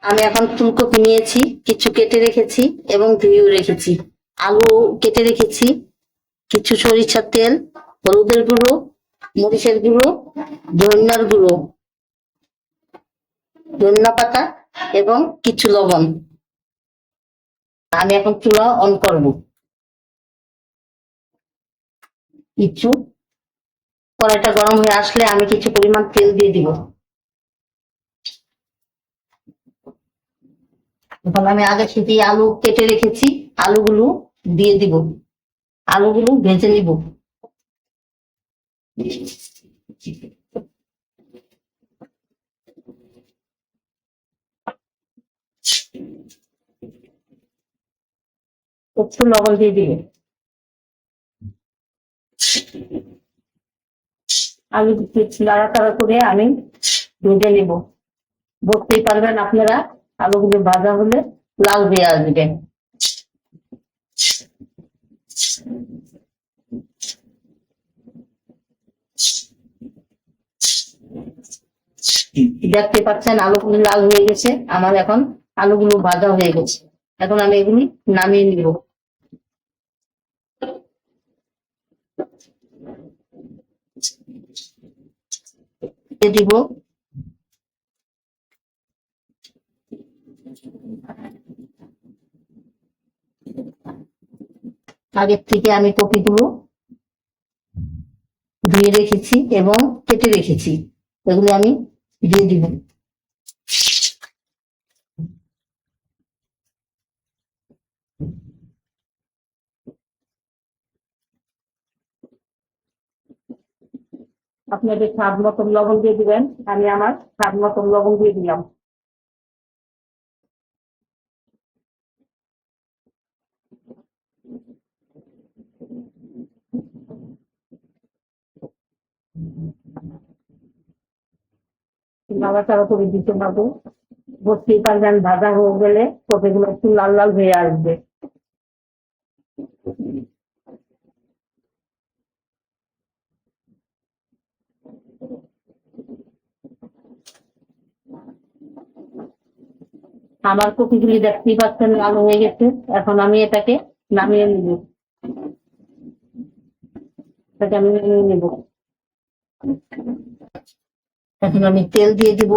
আমি এখন ফুলকপি নিয়েছি, কিছু কেটে রেখেছি এবং ধুয়েও রেখেছি। আলু কেটে রেখেছি, কিছু সরিষার তেল, হলুদের গুঁড়ো, মরিচের গুঁড়ো, ধনিয়ার গুঁড়ো, ধনিয়া পাতা এবং কিছু লবণ। আমি এখন চুলা অন করব। কিছু কড়াইটা গরম হয়ে আসলে আমি কিছু পরিমাণ তেল দিয়ে দিব। এখন আমি আগে থেকে আলু কেটে রেখেছি, আলুগুলো দিয়ে দিব। আলুগুলো ভেজে নিব। একটু লবণ দিয়ে দিবে। আলু নাড়াচাড়া করে আমি ভেজে নিব। বুঝতেই পারবেন আপনারা, আলুগুলো ভাজা হলে লাল হয়ে আসবে। দেখতে পাচ্ছেন আলুগুলো লাল হয়ে গেছে আমার। এখন আলুগুলো ভাজা হয়ে গেছে, এখন আমি এগুলি নামিয়ে নিব। দিব আগের থেকে আমি কপিগুলো ধুয়ে রেখেছি এবং কেটে রেখেছি, এগুলো আমি দিয়ে দিব। আপনাদের স্বাদ মতন লবণ দিয়ে দিবেন। আমি আমার স্বাদ মতন লবণ দিয়ে দিলাম। নাড়াচাড়া করে দিতে পারবো। বুঝতেই পারবেন ভাজা হয়ে গেলে কপিগুলো একটু লাল লাল হয়ে আসবে। আমার কপিগুলি দেখতেই পাচ্ছেন লাল হয়ে গেছে, এখন আমি এটাকে নামিয়ে নিব। এটাকে আমি নামিয়ে নিব। এখন আমি তেল দিয়ে দিব।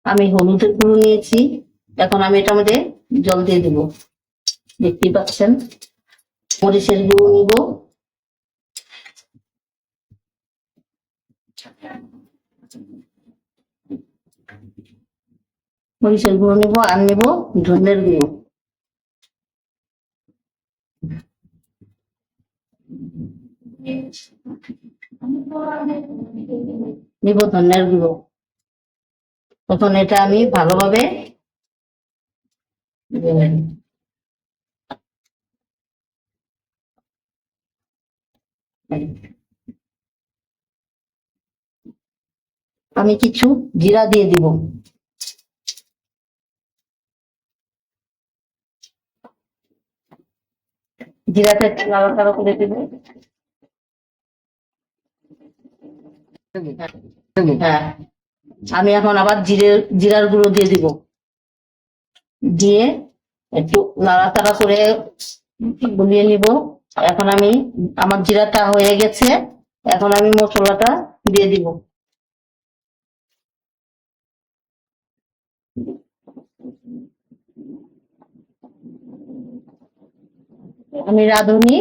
আমি হলুদের গুঁড়ো নিয়েছি, এখন আমি এটার মধ্যে জল দিয়ে দিব। দেখতেই পাচ্ছেন মরিচের গুঁড়ো নিব, মরিচের গুঁড়ো নিব আর নিব ধনের গুঁড়ো। নিব ধনের গুঁড়ো। তখন এটা আমি ভালোভাবে আমি কিছু জিরা দিয়ে দিব। জিরাটা একটু নাড়াচাড়া করে দিব। হ্যাঁ, আমি এখন আবার জিরার গুঁড়ো দিয়ে দিব। দিয়ে একটু নাড়াচাড়া করে গুলিয়ে নিব। এখন আমি আমার জিরাটা হয়ে গেছে, এখন আমি মশলাটা দিয়ে দিব। আমি রাঁধুনি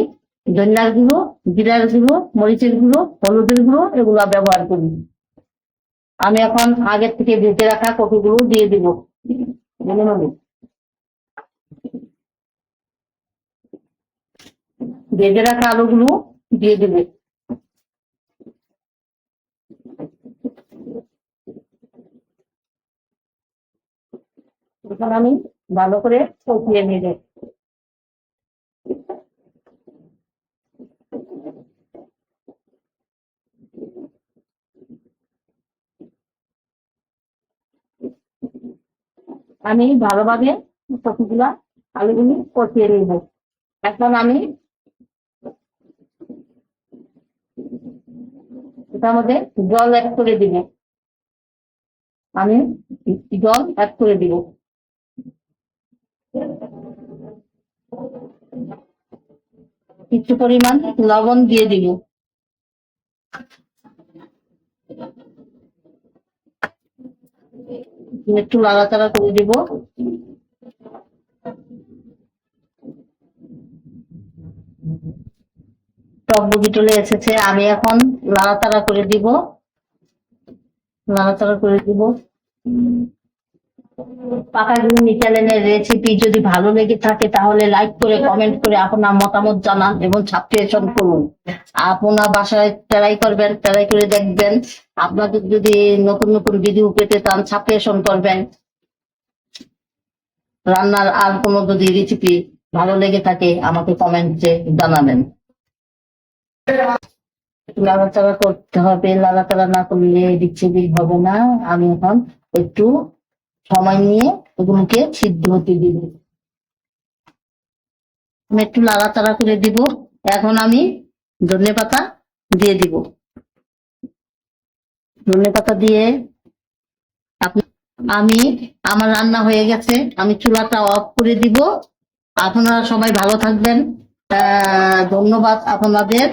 ধনিয়ার গুঁড়ো, জিরার গুঁড়ো, মরিচের গুঁড়ো, হলুদের গুঁড়ো এগুলো ব্যবহার করি। আমি এখন আগের থেকে ভেজে রাখা কপিগুলো দিয়ে দিব। ভেজে রাখা আলুগুলো দিয়ে দিব। এখন আমি ভালো করে কষিয়ে নেব। আমি ভালোভাবে কপিগুলা আলুগুলি কষিয়ে নিব। এখন আমি তার মধ্যে জল অ্যাড করে দিব। আমি জল অ্যাড করে দিব। কিছু পরিমাণ লবণ দিয়ে দিব। একটু নাড়াচাড়া করে দিব। টকবগি চলে এসেছে, আমি এখন নাড়াচাড়া করে দিব। নাড়াচাড়া করে দিব। পাকা গৃহিণী চ্যানেলের রেসিপি যদি ভালো লেগে থাকে তাহলে লাইক করে কমেন্ট করে আপনার মতামত জানান এবং সাবস্ক্রাইব করুন। আপনার বাসায় ট্রাই করবেন, ট্রাই করে দেখবেন। আপনাদের যদি নতুন নতুন ভিডিও পেতে চান সাবস্ক্রাইব করবেন। রান্নার আর কোনো যদি রেসিপি ভালো লেগে থাকে আমাকে কমেন্টে জানাবেন। লাড়াচাড়া করতে হবে, লাড়াচাড়া না করলে বিচ্ছিরি হবে না। আমি এখন একটু সময় নিয়ে এগুলোকে সিদ্ধ হতে দিব। আমি একটু নাড়াচাড়া করে দিব। এখন আমি ধনেপাতা দিয়ে দিব। ধনেপাতা দিয়ে আমি আমার রান্না হয়ে গেছে, আমি চুলাটা অফ করে দিব। আপনারা সবাই ভালো থাকবেন। ধন্যবাদ আপনাদের।